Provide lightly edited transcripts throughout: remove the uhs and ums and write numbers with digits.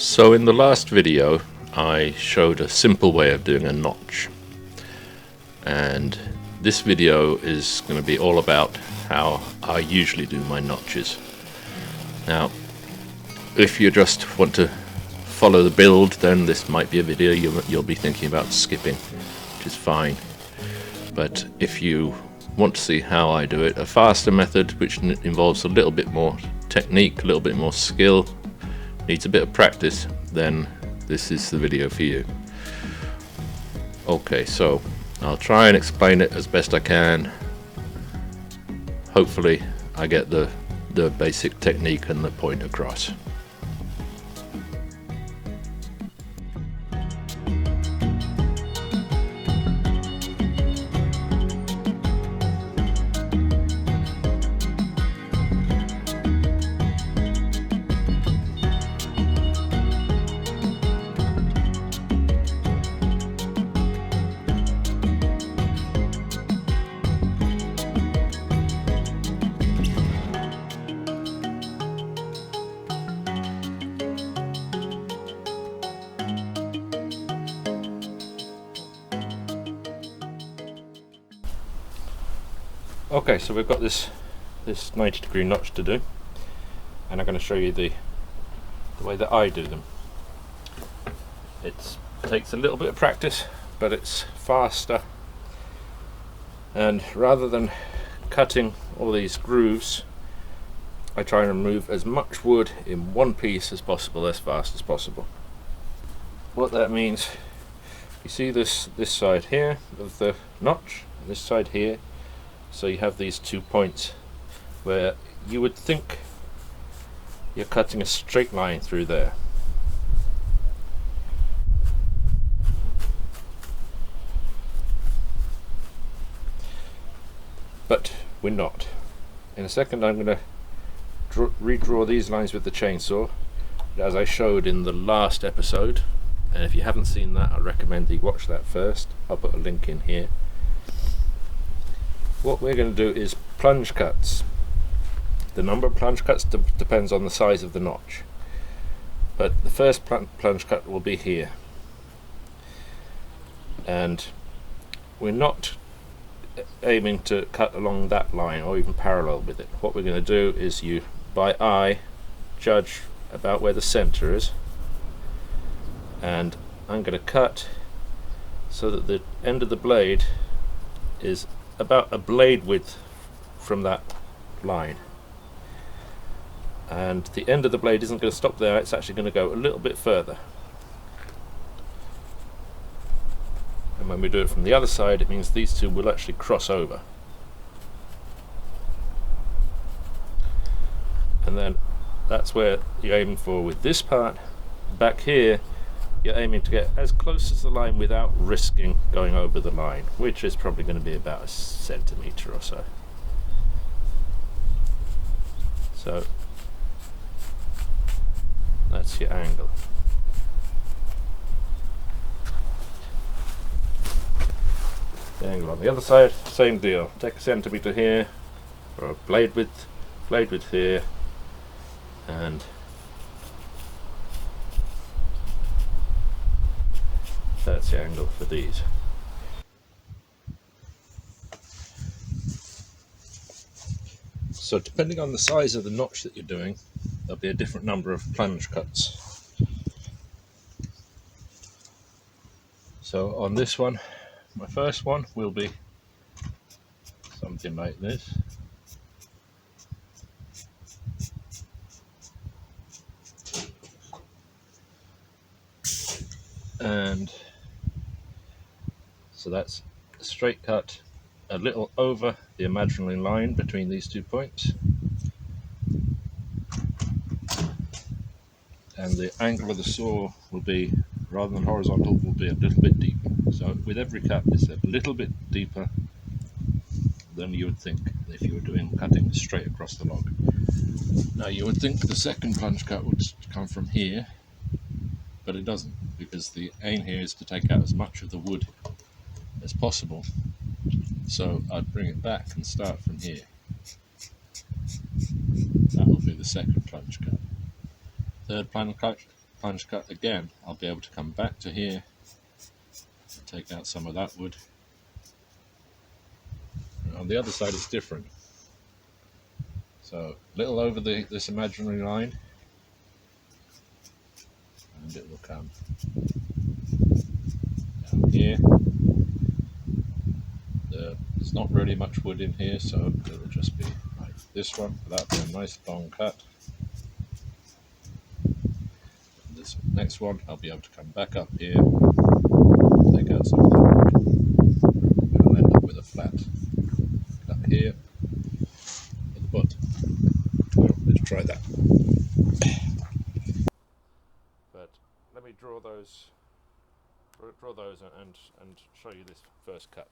So in the last video I showed a simple way of doing a notch, and this video is going to be all about how I usually do my notches. Now if you just want to follow the build, then this might be a video you'll be thinking about skipping, which is fine. But if you want to see how I do it, a faster method which involves a little bit more technique, a little bit more skill, needs a bit of practice, then this is the video for you. Okay, so I'll try and explain it as best I can. Hopefully I get the basic technique and the point across. Okay, so we've got this 90-degree notch to do, and I'm going to show you the way that I do them. It takes a little bit of practice, but it's faster, and rather than cutting all these grooves, I try and remove as much wood in one piece as possible, as fast as possible. What that means, you see this side here of the notch, this side here. So you have these 2 points where you would think you're cutting a straight line through there. But we're not. In a second I'm going to redraw these lines with the chainsaw, as I showed in the last episode, and if you haven't seen that, I recommend you watch that first. I'll put a link in here. What we're going to do is plunge cuts. The number of plunge cuts depends on the size of the notch, but the first plunge cut will be here, and we're not aiming to cut along that line or even parallel with it. What we're going to do is you, by eye, judge about where the center is, and I'm going to cut so that the end of the blade is about a blade width from that line, and the end of the blade isn't going to stop there, it's actually going to go a little bit further. And when we do it from the other side, it means these two will actually cross over, and then that's where you're aiming for with this part. Back here you're aiming to get as close as the line without risking going over the line, which is probably going to be about 1 centimetre or so. So that's your angle. The angle on the other side, same deal. Take 1 centimetre here, or a blade width here, and that's the angle for these. So depending on the size of the notch that you're doing, there'll be a different number of plunge cuts. So on this one, my first one will be something like this. And so that's a straight cut a little over the imaginary line between these 2 points, and the angle of the saw will be, rather than horizontal, will be a little bit deeper. So with every cut it's a little bit deeper than you would think if you were cutting straight across the log. Now you would think the second plunge cut would come from here, but it doesn't, because the aim here is to take out as much of the wood as possible. So I'd bring it back and start from here. That will be the second plunge cut. Third plunge cut plunge cut again, I'll be able to come back to here and take out some of that wood. And on the other side it's different. So a little over this imaginary line, and it will come down here. There's not really much wood in here, so it'll just be like this one. That'll be a nice long cut. And this next one, I'll be able to come back up here, take out some of that wood, and I'll end up with a flat cut here at the bottom. So let's try that. But let me draw those and show you this first cut.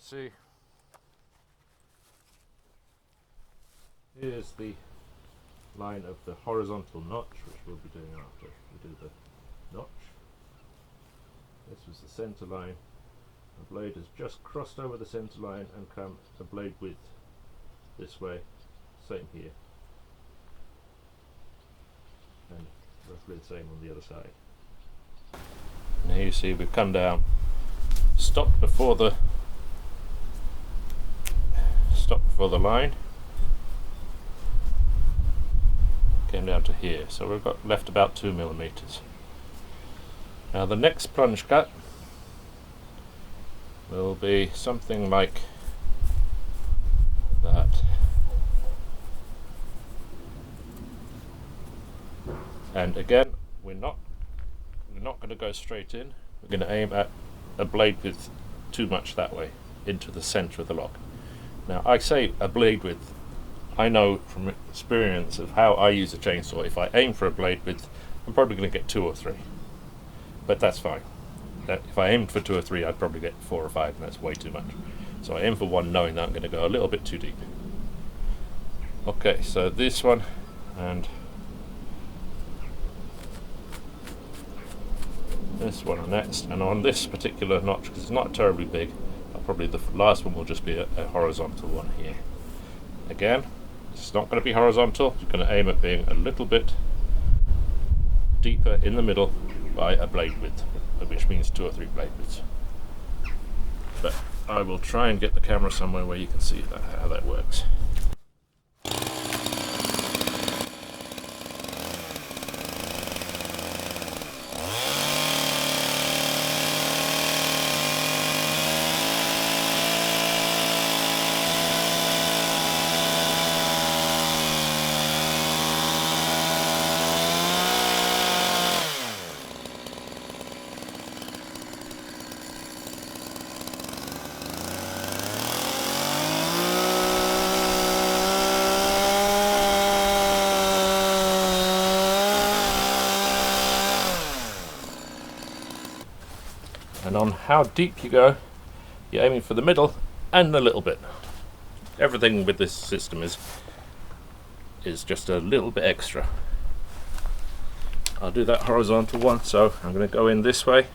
See, here's the line of the horizontal notch, which we'll be doing after we do the notch. This was the center line. The blade has just crossed over the center line and come a blade width this way, same here, and roughly the same on the other side. And here you see we've come down, stopped before the line, came down to here, so we've got left about 2 millimeters. Now the next plunge cut will be something like that. And again, we're not going to go straight in. We're going to aim at a blade width too much that way, into the center of the log. Now I say a blade width, I know from experience of how I use a chainsaw, if I aim for a blade width, I'm probably going to get 2 or 3. But that's fine. If I aimed for 2 or 3, I'd probably get 4 or 5, and that's way too much. So I aim for 1, knowing that I'm going to go a little bit too deep. Okay, so this one, and this one next, and on this particular notch, because it's not terribly big, probably the last one will just be a horizontal one here. Again, it's not going to be horizontal, you're going to aim at being a little bit deeper in the middle by a blade width, which means 2 or 3 blade widths. But I will try and get the camera somewhere where you can see how that works. on how deep you go. You're aiming for the middle and a little bit. Everything with this system is just a little bit extra. I'll do that horizontal one, so I'm going to go in this way.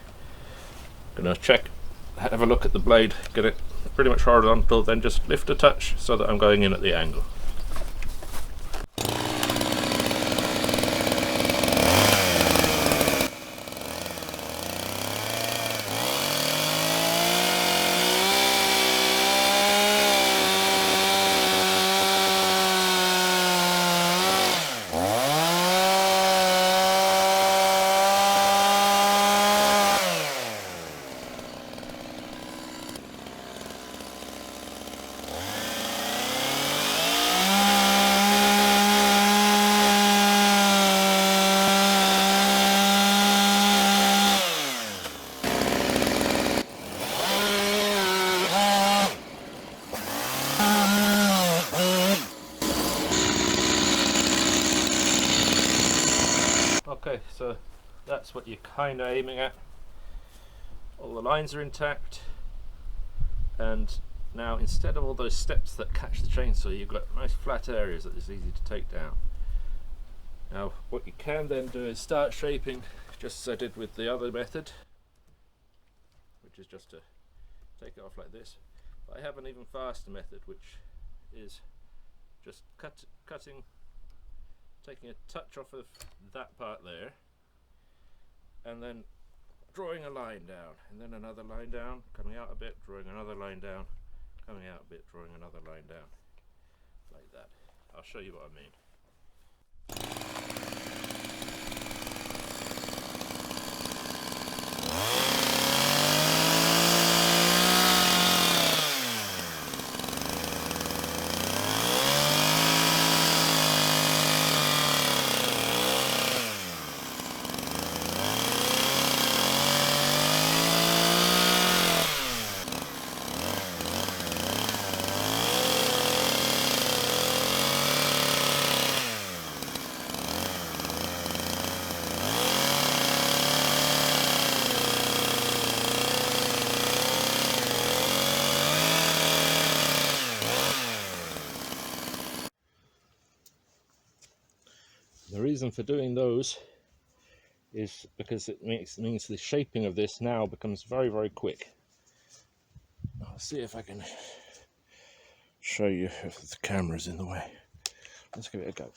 I'm going to check, have a look at the blade, get it pretty much horizontal, then just lift a touch so that I'm going in at the angle. Okay, so that's what you're kind of aiming at. All the lines are intact, and now instead of all those steps that catch the chainsaw, you've got nice flat areas that is easy to take down. Now what you can then do is start shaping just as I did with the other method, which is just to take it off like this. But I have an even faster method, which is just taking a touch off of that part there, and then drawing a line down, and then another line down, coming out a bit, drawing another line down, coming out a bit, drawing another line down, like that. I'll show you what I mean. The reason for doing those is because it means the shaping of this now becomes very, very quick. I'll see if I can show you if the camera's in the way. Let's give it a go.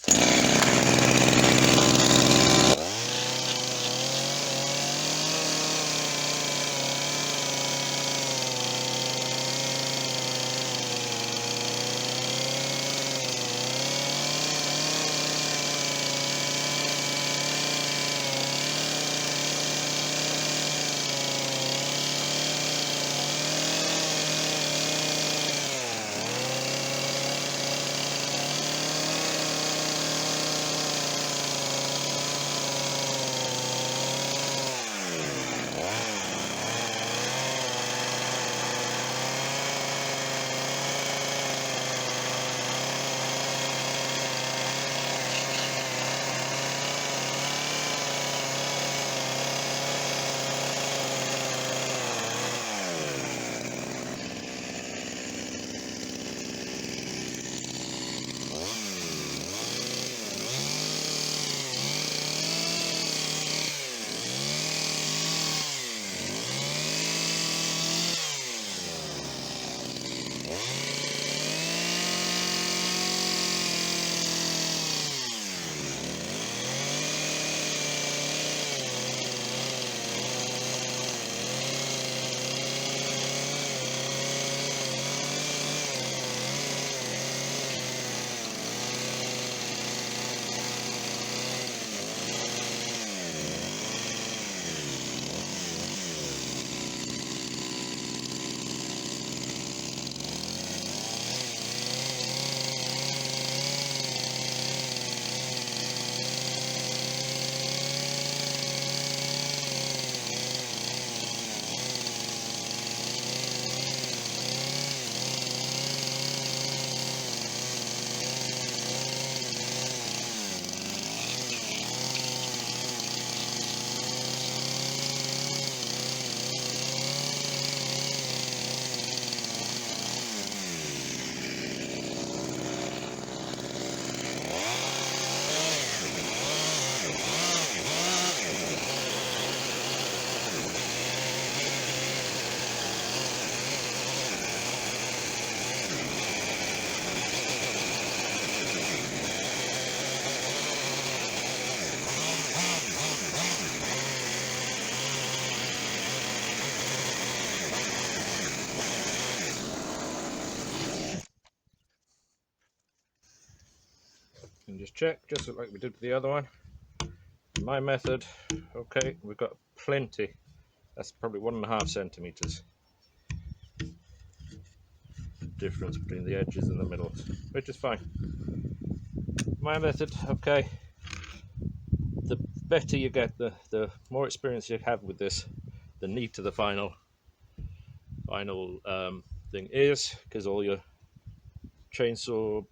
And just check, just like we did with the other one. My method, okay, we've got plenty. That's probably 1.5 centimeters difference between the edges and the middle, which is fine. My method, okay, the better you get, the more experience you have with this, the neater the final thing is, because all your chainsaw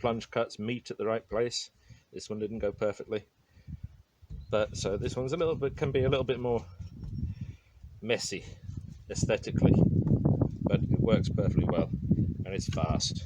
plunge cuts meet at the right place. This one didn't go perfectly, but so this one's can be a little bit more messy aesthetically, but it works perfectly well and it's fast.